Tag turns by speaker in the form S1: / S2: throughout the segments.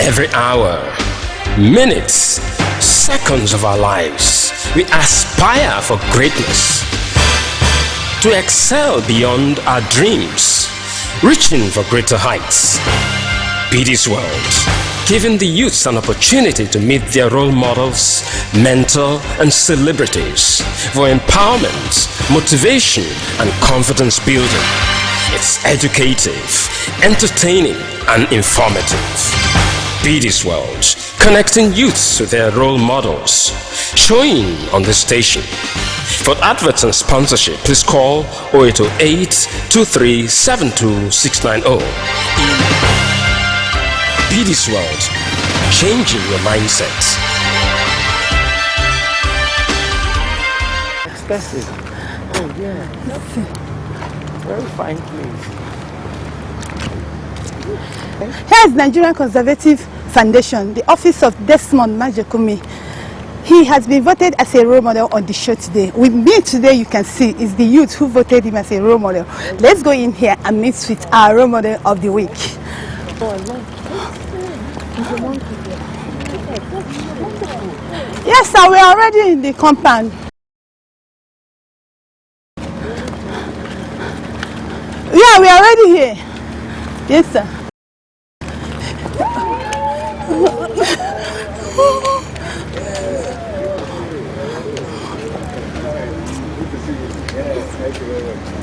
S1: Every hour, minutes, seconds of our lives, we aspire for greatness, to excel beyond our dreams, reaching for greater heights. Be this world, giving the youths an opportunity to meet their role models, mentor and celebrities for empowerment, motivation and confidence building. It's educative, entertaining and informative. Be this world, connecting youths with their role models, showing on the station. For adverts and sponsorship, please call 0808 2372 690. Be this world, changing your mindset.
S2: Expensive. Oh yeah. Very fine place.
S3: Here's Nigerian Conservative Foundation, the office of Desmond Majekumi. He has been voted as a role model on the show today. With me today, you can see, is the youth who voted him as a role model. Let's go in here and meet with our role model of the week. Yes, sir, we're already in the compound. Yeah, we're already here. Yes, sir.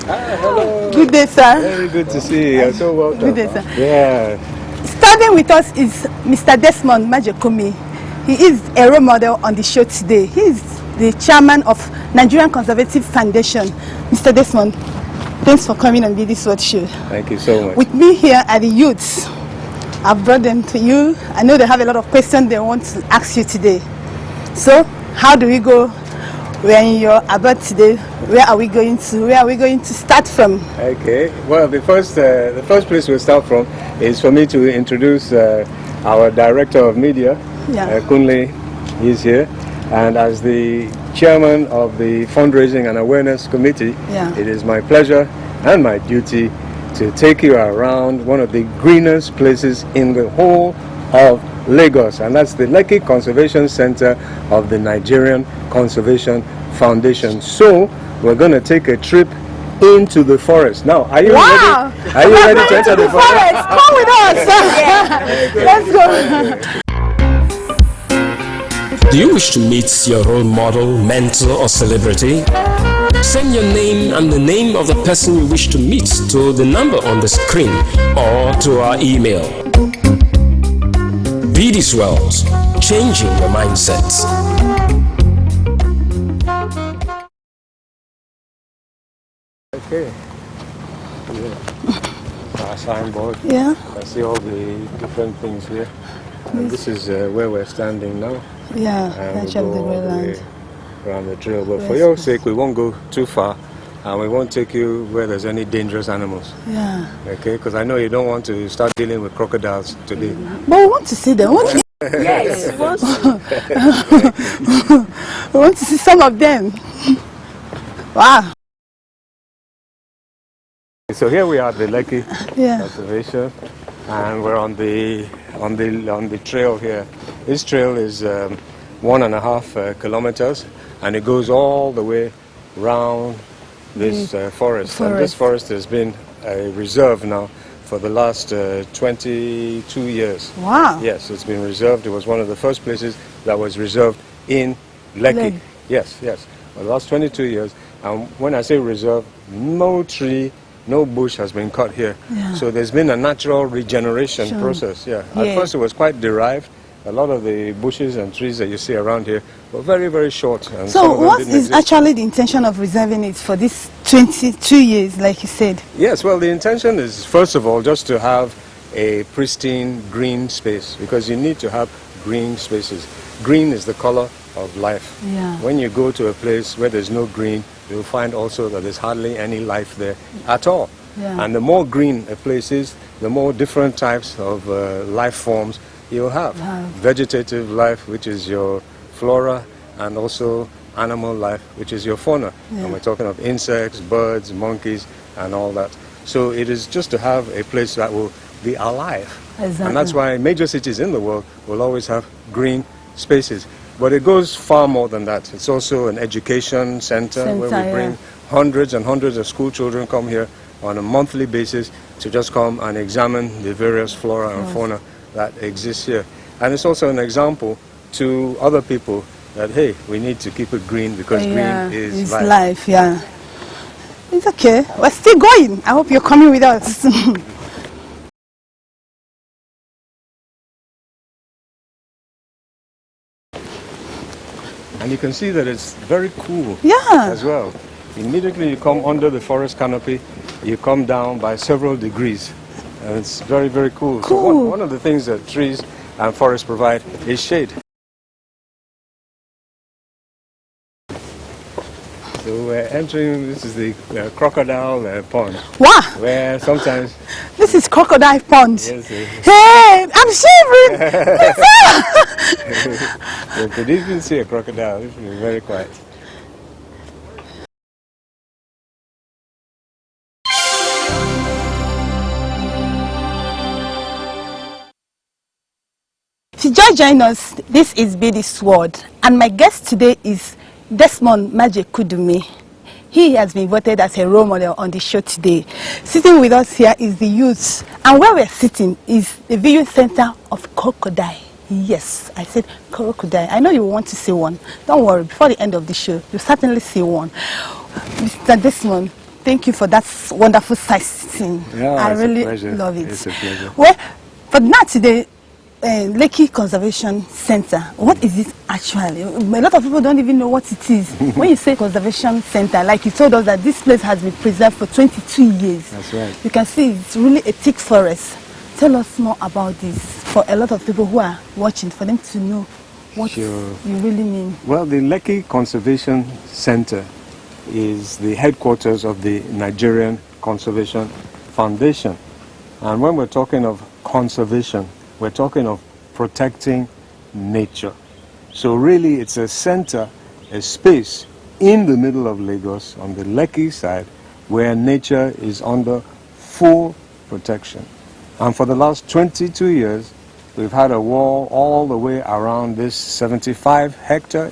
S2: Hello.
S3: Good day, sir.
S2: Very good to see you. You're so welcome.
S3: Good day, sir.
S2: Yeah.
S3: Starting with us is Mr. Desmond Majekumi. He is a role model on the show today. He is the chairman of Nigerian Conservative Foundation. Mr. Desmond, thanks for coming on this World Show.
S2: Thank you so much.
S3: With me here are the youths. I've brought them to you. I know they have a lot of questions they want to ask you today. So, how do we go? We're in your abode today. Where are we going to? Where are we going to start from?
S2: Okay. Well, the first place we'll start from is for me to introduce our director of media, Kunle. He's here, and as the chairman of the fundraising and awareness committee, it is my pleasure and my duty to take you around one of the greenest places in the whole of Lagos, and that's the Lekki Conservation Center of the Nigerian Conservation Foundation. So we're going to take a trip into the forest. Now, are you ready? Are you ready to enter the forest?
S3: Come with us. Let's go.
S1: Do you wish to meet your role model, mentor or celebrity? Send your name and the name of the person you wish to meet to the number on the screen or to our email. Be this world, changing your mindset.
S2: Okay. Yeah. Our signboard.
S3: Yeah.
S2: I see all the different things here. And this is where we're standing now.
S3: Yeah,
S2: and
S3: that's we'll
S2: go all the way around the trail. But for your sake, we won't go too far, and we won't take you where there's any dangerous animals.
S3: Yeah.
S2: Okay, because I know you don't want to start dealing with crocodiles today.
S3: But we want to see them.
S4: Yes, we want
S3: to. We want to see some of them. Wow.
S2: So here we are at the Lekki Conservation, and we're on the trail here. This trail is 1.5 kilometers, and it goes all the way round this forest. And this forest has been a reserve now for the last 22 years.
S3: Wow.
S2: Yes, it's been reserved. It was one of the first places that was reserved in Lekki. Yes, yes. For the last 22 years. And when I say reserve, no tree, no bush has been cut here.
S3: Yeah.
S2: So there's been a natural regeneration process. Yeah. At first it was quite derived. A lot of the bushes and trees that you see around here were very, very short. And
S3: so what is actually the intention of reserving it for this 22 years, like you said?
S2: Yes, well, the intention is, first of all, just to have a pristine green space, because you need to have green spaces. Green is the color of life.
S3: Yeah.
S2: When you go to a place where there's no green, you'll find also that there's hardly any life there at all.
S3: Yeah.
S2: And the more green a place is, the more different types of life forms you'll have.
S3: Wow.
S2: Vegetative life, which is your flora, and also animal life, which is your fauna.
S3: Yeah.
S2: And we're talking of insects, birds, monkeys, and all that. So it is just to have a place that will be alive.
S3: Exactly.
S2: And that's why major cities in the world will always have green spaces. But it goes far more than that. It's also an education center where we bring hundreds and hundreds of school children come here on a monthly basis to just come and examine the various flora and fauna that exist here. And it's also an example to other people that, hey, we need to keep it green because green is life.
S3: Yeah. It's okay. We're still going. I hope you're coming with us.
S2: And you can see that it's very cool as well. Immediately you come under the forest canopy, you come down by several degrees. And it's very, very cool. So one of the things that trees and forests provide is shade. So we're entering, this is the crocodile pond.
S3: Wow!
S2: Where sometimes...
S3: This is crocodile pond.
S2: Yes,
S3: hey, I'm shivering!
S2: You could even see a crocodile, it's very quiet.
S3: If you just join us, this is Bidi Sword, and my guest today is Desmond Majekudumi. He has been voted as a role model on the show today. Sitting with us here is the youth, and where we're sitting is the viewing center of crocodile. Yes, I said crocodile. I know you want to see one. Don't worry, before the end of the show, you'll certainly see one. Mr. Desmond, thank you for that wonderful sightseeing.
S2: Yeah,
S3: I really love it.
S2: It's a pleasure.
S3: Well, but not today. Lekki Conservation Center, what is it actually? A lot of people don't even know what it is. When you say conservation center, like you told us that this place has been preserved for 22 years.
S2: That's right.
S3: You can see it's really a thick forest. Tell us more about this for a lot of people who are watching, for them to know what you really mean.
S2: Well, the Lekki Conservation Center is the headquarters of the Nigerian Conservation Foundation. And when we're talking of conservation, we're talking of protecting nature. So really it's a center, a space in the middle of Lagos on the Lekki side where nature is under full protection. And for the last 22 years, we've had a wall all the way around this 75-hectare